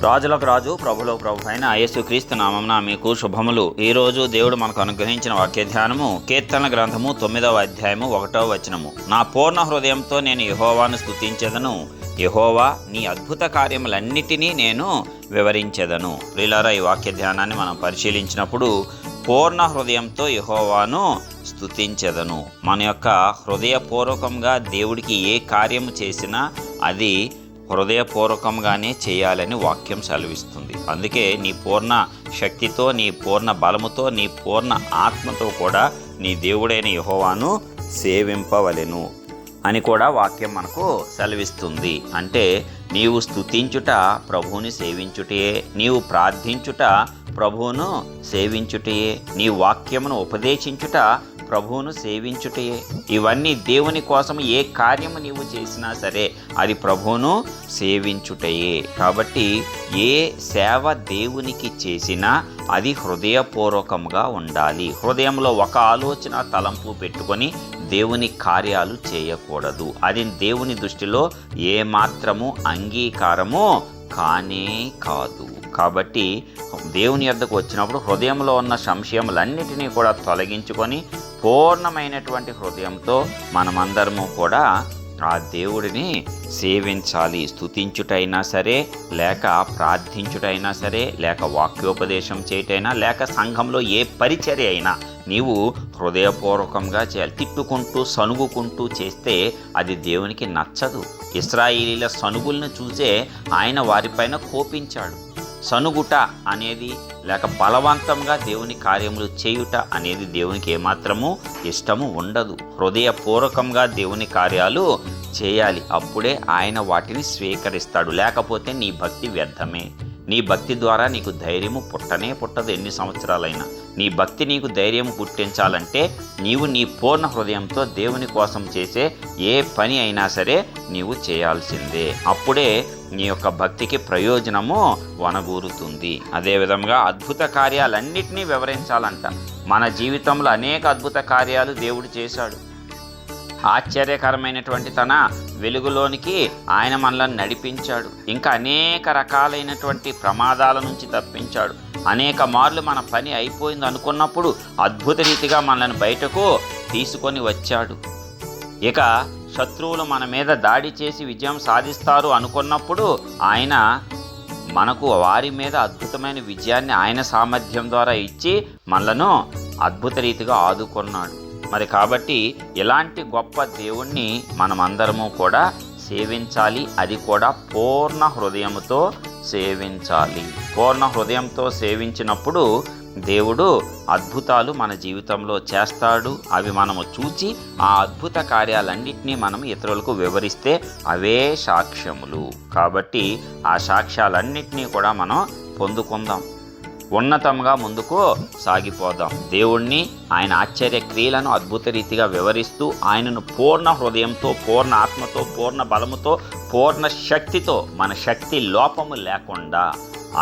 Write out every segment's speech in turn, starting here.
రాజులకు రాజు ప్రభులకు ప్రభు అయిన యేసుక్రీస్తు నామమున మీకు శుభములు. ఈరోజు దేవుడు మనకు అనుగ్రహించిన వాక్య ధ్యానము కీర్తన గ్రంథము 9వ అధ్యాయము 1వ వచనము. నా పూర్ణ హృదయంతో నేను యెహోవాను స్తుతించెదను, యెహోవా నీ అద్భుత కార్యములన్నిటినీ నేను వివరించెదను. ప్రియులారా, ఈ వాక్య ధ్యానాన్ని మనం పరిశీలించినప్పుడు పూర్ణ హృదయంతో యెహోవాను స్తుతించెదను. మన యొక్క హృదయపూర్వకంగా దేవుడికి ఏ కార్యము చేసినా అది హృదయపూర్వకంగానే చేయాలని వాక్యం సెలవిస్తుంది. అందుకే నీ పూర్ణ శక్తితో, నీ పూర్ణ బలముతో, నీ పూర్ణ ఆత్మతో కూడా నీ దేవుడైన యెహోవాను సేవింపవలెను అని కూడా వాక్యం మనకు సెలవిస్తుంది. అంటే నీవు స్తుతించుట ప్రభువుని సేవించుటయే, నీవు ప్రార్థించుట ప్రభువును సేవించుటయే, నీ వాక్యమును ఉపదేశించుట ప్రభువును సేవించుటయే. ఇవన్నీ దేవుని కోసం ఏ కార్యము నీవు చేసినా సరే అది ప్రభువును సేవించుటయే. కాబట్టి ఏ సేవ దేవునికి చేసినా అది హృదయపూర్వకంగా ఉండాలి. హృదయంలో ఒక ఆలోచన తలంపు పెట్టుకొని దేవుని కార్యాలు చేయకూడదు. అది దేవుని దృష్టిలో ఏమాత్రము అంగీకారము కానే కాదు. కాబట్టి దేవుని యొద్దకు వచ్చినప్పుడు హృదయంలో ఉన్న సంశయములన్నిటినీ కూడా తొలగించుకొని పూర్ణమైనటువంటి హృదయంతో మనమందరము కూడా ఆ దేవుడిని సేవించాలి. స్తుతించుటైనా సరే, లేక ప్రార్థించుటైనా సరే, లేక వాక్యోపదేశం చేయటైనా, లేక సంఘంలో ఏ పరిచర్య అయినా నీవు హృదయపూర్వకంగా చేయాలి. తిట్టుకుంటూ సనుగుకుంటూ చేస్తే అది దేవునికి నచ్చదు. ఇశ్రాయేలీల సనుగులను చూసే ఆయన వారిపైన కోపించాడు. సనుగుట అనేది లేక బలవంతంగా దేవుని కార్యములు చేయుట అనేది దేవునికి ఏమాత్రము ఇష్టము ఉండదు. హృదయపూర్వకంగా దేవుని కార్యాలు చేయాలి. అప్పుడే ఆయన వాటిని స్వీకరిస్తాడు. లేకపోతే నీ భక్తి వ్యర్థమే. నీ భక్తి ద్వారా నీకు ధైర్యము పుట్టనే పుట్టదు. ఎన్ని సంవత్సరాలైనా నీ భక్తి నీకు ధైర్యం పుట్టించాలంటే నీవు నీ పూర్ణ హృదయంతో దేవుని కోసం చేసే ఏ పని అయినా సరే నీవు చేయాల్సిందే. అప్పుడే నీ యొక్క భక్తికి ప్రయోజనము వనగూరుతుంది. అదేవిధంగా అద్భుత కార్యాలన్నిటినీ వివరించాలంట. మన జీవితంలో అనేక అద్భుత కార్యాలు దేవుడు చేశాడు. ఆశ్చర్యకరమైనటువంటి తన వెలుగులోనికి ఆయన మనల్ని నడిపించాడు. ఇంకా అనేక రకాలైనటువంటి ప్రమాదాల నుంచి తప్పించాడు. అనేక మార్లు మన పని అయిపోయింది అనుకున్నప్పుడు అద్భుత రీతిగా మనల్ని బయటకు తీసుకొని వచ్చాడు. ఇక శత్రువులు మన మీద దాడి చేసి విజయం సాధిస్తారు అనుకున్నప్పుడు ఆయన మనకు వారి మీద అద్భుతమైన విజయాన్ని ఆయన సామర్థ్యం ద్వారా ఇచ్చి మనలను అద్భుత రీతిగా ఆదుకున్నాడు. మరి కాబట్టి ఇలాంటి గొప్ప దేవుణ్ణి మనమందరము కూడా సేవించాలి. అది కూడా పూర్ణ హృదయంతో సేవించాలి. పూర్ణ హృదయంతో సేవించినప్పుడు దేవుడు అద్భుతాలు మన జీవితంలో చేస్తాడు. అవి మనము చూచి ఆ అద్భుత కార్యాలన్నింటినీ మనం ఇతరులకు వివరిస్తే అవే సాక్ష్యములు. కాబట్టి ఆ సాక్ష్యాలన్నింటినీ కూడా మనం పొందుకుందాం. ఉన్నతంగా ముందుకు సాగిపోదాం. దేవుణ్ణి, ఆయన ఆశ్చర్య క్రియలను అద్భుత రీతిగా వివరిస్తూ ఆయనను పూర్ణ హృదయంతో, పూర్ణ ఆత్మతో, పూర్ణ బలముతో, పూర్ణ శక్తితో, మన శక్తి లోపము లేకుండా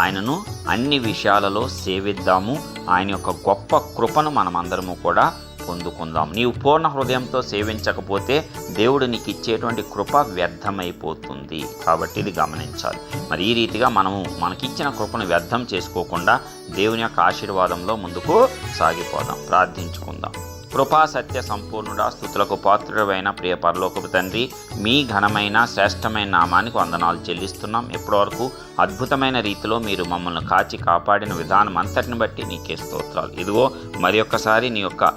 ఆయనను అన్ని విషయాలలో సేవిద్దాము. ఆయన యొక్క గొప్ప కృపను మనమందరము కూడా పొందుకుందాం. నీవు పూర్ణ హృదయంతో సేవించకపోతే దేవుడు నీకు ఇచ్చేటువంటి కృప వ్యర్థమైపోతుంది. కాబట్టి ఇది గమనించాలి. మరి ఈ రీతిగా మనకిచ్చిన కృపను వ్యర్థం చేసుకోకుండా దేవుని యొక్క ఆశీర్వాదంలో ముందుకు సాగిపోదాం. ప్రార్థించుకుందాం. కృపా సత్య సంపూర్ణుడా, స్తుతులకు పాత్రుడైన ప్రియ పరలోకపు తండ్రి, మీ ఘనమైన శ్రేష్టమైన నామానికి వందనాలు చెల్లిస్తున్నాం. ఇప్పటివరకు అద్భుతమైన రీతిలో మీరు మమ్మల్ని కాచి కాపాడిన విధానం అంతటిని బట్టి నీకే స్తోత్రాలు. ఇదిగో మరి ఒక్కసారి నీ యొక్క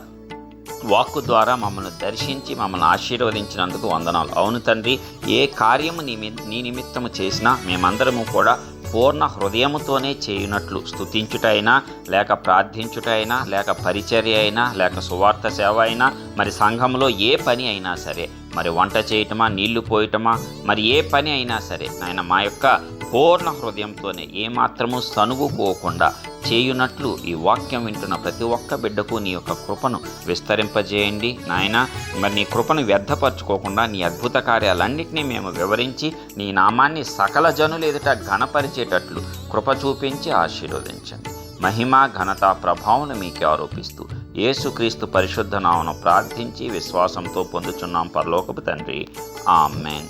వాక్కు ద్వారా మమ్మల్ని దర్శించి మమ్మల్ని ఆశీర్వదించినందుకు వందనాలు. అవును తండ్రి, ఏ కార్యము నీ నిమిత్తము చేసినా మేమందరము కూడా పూర్ణ హృదయముతోనే చేయునట్లు, స్తుతించుట అయినా, లేక ప్రార్థించుట అయినా, లేక పరిచర్య అయినా, లేక సువార్త సేవ అయినా, మరి సంఘంలో ఏ పని అయినా సరే, మరి వంట చేయటమా, నీళ్లు పోయటమా, మరి ఏ పని అయినా సరే నాయన మా యొక్క పూర్ణ హృదయంతోనే ఏమాత్రము సనుగుకోకుండా చేయునట్లు ఈ వాక్యం వింటున్న ప్రతి ఒక్క బిడ్డకు నీ యొక్క కృపను విస్తరింపజేయండి నాయన. మరి నీ కృపను వ్యర్థపరచుకోకుండా నీ అద్భుత కార్యాలన్నింటినీ మేము వివరించి నీ నామాన్ని సకల జనులు ఎదుట ఘనపరిచేటట్లు కృప చూపించి ఆశీర్వదించండి. మహిమ, ఘనత, ప్రభావం మీకే ఆరోపిస్తూ యేసుక్రీస్తు పరిశుద్ధ నామమున ప్రార్థించి విశ్వాసంతో పొందుచున్నాం పరలోకపు తండ్రి. ఆమేన్.